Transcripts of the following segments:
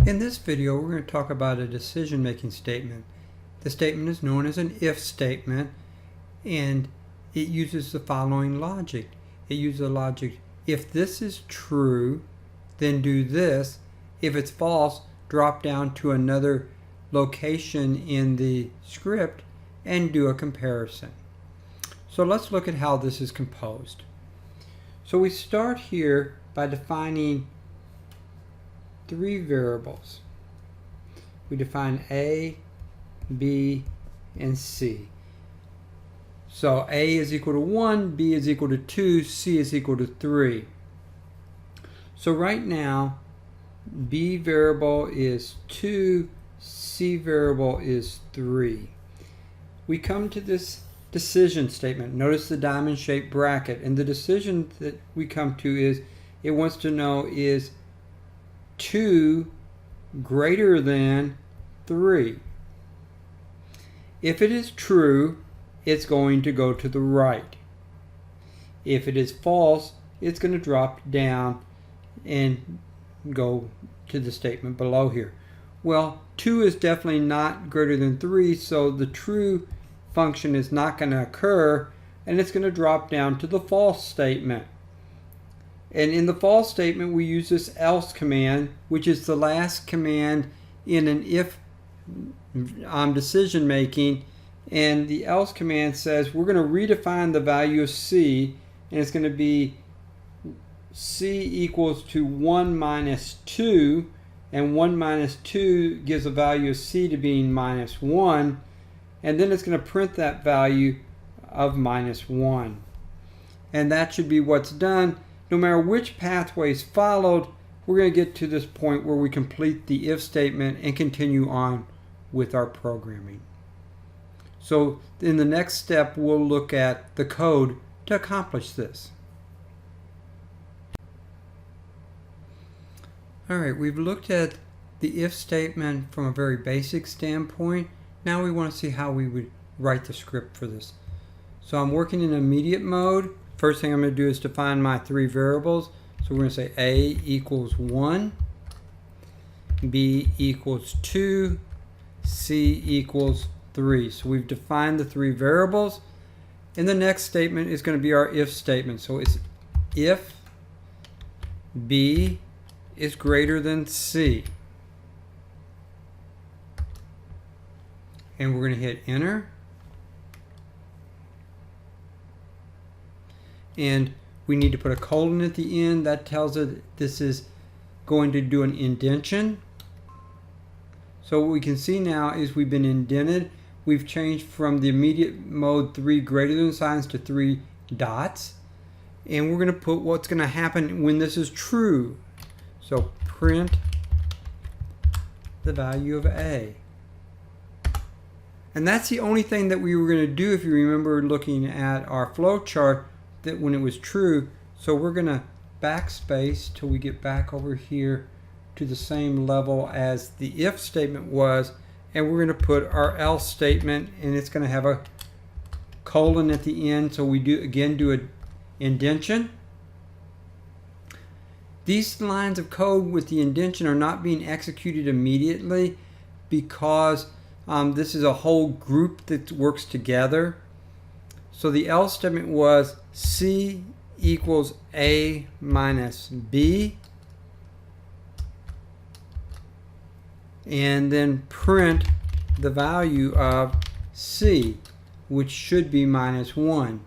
In this video, we're going to talk about a decision-making statement. The statement is known as an if statement, and it uses the following logic. It uses the logic, if this is true, then do this. If it's false, drop down to another location in the script and do a comparison. So let's look at how this is composed. So we start here by defining three variables. We define A, B, and C. So A is equal to 1, B is equal to 2, C is equal to 3. So right now, B variable is 2, C variable is 3. We come to this decision statement. Notice the diamond-shaped bracket. And the decision that we come to is, it wants to know, is 2 greater than 3? If it is true, it's going to go to the right. If it is false, it's going to drop down and go to the statement below here. Well, 2 is definitely not greater than 3, so the true function is not going to occur, and it's going to drop down to the false statement. And in the false statement, we use this else command, which is the last command in an if decision making. And the else command says we're going to redefine the value of C, and it's going to be C equals to 1 minus 2, and 1 minus 2 gives a value of C to being minus 1, and then it's going to print that value of minus 1. And that should be what's done. No matter which pathway is followed, we're going to get to this point where we complete the if statement and continue on with our programming. So in the next step, we'll look at the code to accomplish this. Alright, we've looked at the if statement from a very basic standpoint. Now we want to see how we would write the script for this. So I'm working in immediate mode. First thing I'm going to do is define my three variables. So we're going to say A equals 1, B equals 2, C equals 3. So we've defined the three variables. And the next statement is going to be our if statement. So it's if B is greater than C. And we're going to hit enter. And we need to put a colon at the end. That tells it this is going to do an indentation. So what we can see now is we've been indented. We've changed from the immediate mode 3 greater than signs to 3 dots. And we're going to put what's going to happen when this is true. So print the value of A. And that's the only thing that we were going to do if you remember looking at our flow chart, that when it was true. So we're going to backspace till we get back over here to the same level as the if statement was, and we're going to put our else statement, and it's going to have a colon at the end. So we do an indentation. These lines of code with the indentation are not being executed immediately because this is a whole group that works together. So the else statement was C equals A minus B, and then print the value of C, which should be minus 1.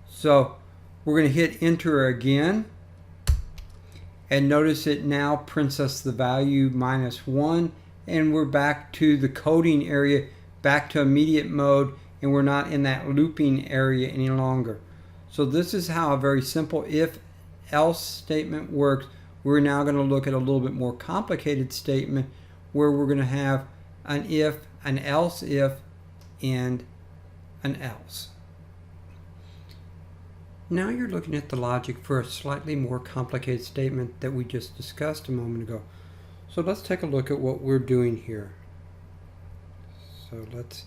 So we're going to hit enter again, and notice it now prints us the value minus 1, and we're back to the coding area, back to immediate mode, and we're not in that looping area any longer. So this is how a very simple if-else statement works. We're now going to look at a little bit more complicated statement where we're going to have an if, an else if, and an else. Now you're looking at the logic for a slightly more complicated statement that we just discussed a moment ago. So let's take a look at what we're doing here. So let's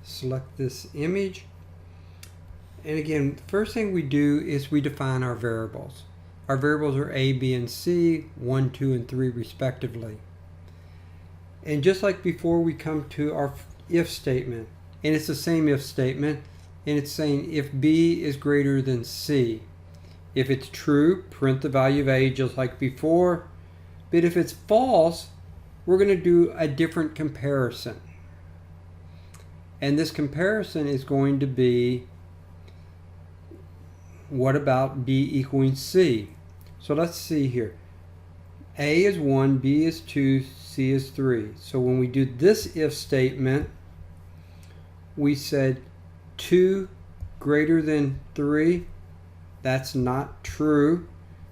select this image, and again, the first thing we do is we define our variables. Our variables are A, B, and C, 1, 2, and 3 respectively. And just like before, we come to our if statement. And it's the same if statement. And it's saying if B is greater than C. If it's true, print the value of A just like before. But if it's false, we're going to do a different comparison. And this comparison is going to be, what about B equaling C? So let's see here. A is 1, B is 2, C is 3. So when we do this if statement, we said 2 greater than 3. That's not true.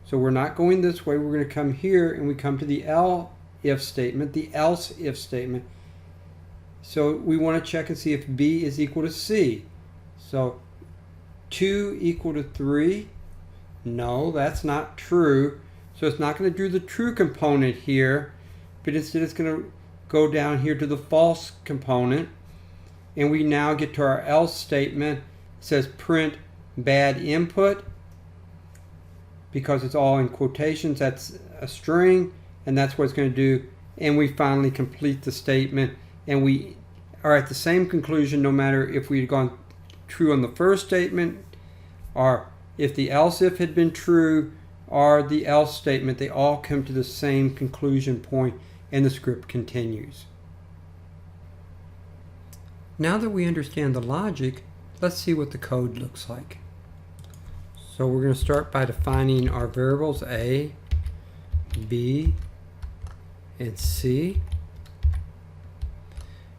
So we're not going this way. We're going to come here and we come to the else if statement, the else if statement. So we want to check and see if B is equal to C. So 2 equal to 3. No, that's not true. So it's not going to do the true component here, but instead it's going to go down here to the false component. And we now get to our else statement. It says print bad input. Because it's all in quotations, that's a string, and that's what it's going to do. And we finally complete the statement, and we are at the same conclusion no matter if we had gone true on the first statement, or if the else if had been true, or the else statement. They all come to the same conclusion point, and the script continues. Now that we understand the logic, let's see what the code looks like. So we're going to start by defining our variables A, B, and C.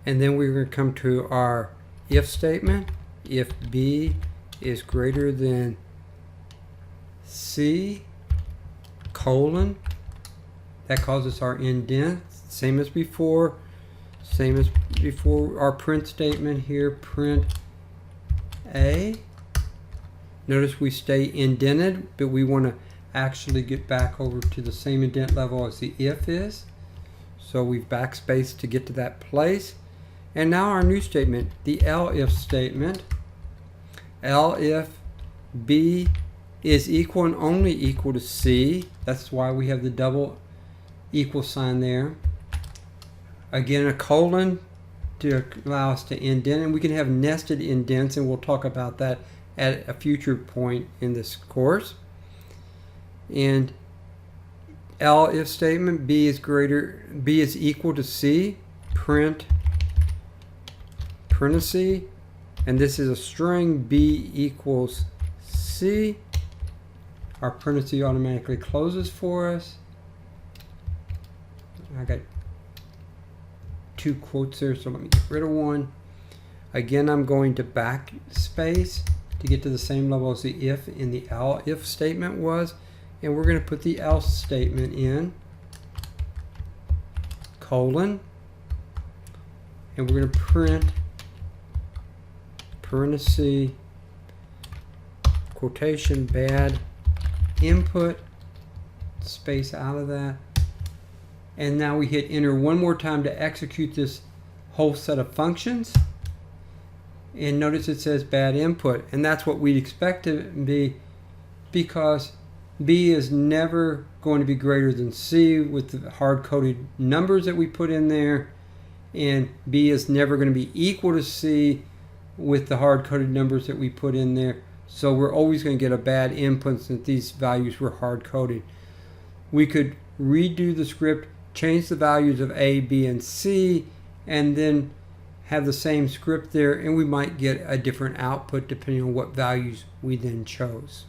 And then we're going to come to our if statement. If B is greater than C, colon, that causes our indent. Same as before. Same as before our print statement here, print A. Notice we stay indented, but we want to actually get back over to the same indent level as the if is. So we've backspaced to get to that place. And now our new statement, the elif statement. Elif B is equal and only equal to C. That's why we have the double equal sign there. Again, a colon to allow us to indent, and we can have nested indents, and we'll talk about that at a future point in this course. And elif statement, B is equal to C, print parenthesis, and this is a string, B equals C. Our parenthesis automatically closes for us. I got 2 quotes there, so let me get rid of one. Again, I'm going to backspace to get to the same level as the if in the elif statement was, and we're going to put the else statement in, colon, and we're going to print parenthesis, quotation, bad input, space out of that, and now we hit enter one more time to execute this whole set of functions. And notice it says bad input, and that's what we'd expect to be, because B is never going to be greater than C with the hard-coded numbers that we put in there, and B is never going to be equal to C with the hard-coded numbers that we put in there. So we're always going to get a bad input since these values were hard-coded. We could redo the script, change the values of A, B, and C, and then have the same script there, and we might get a different output depending on what values we then chose.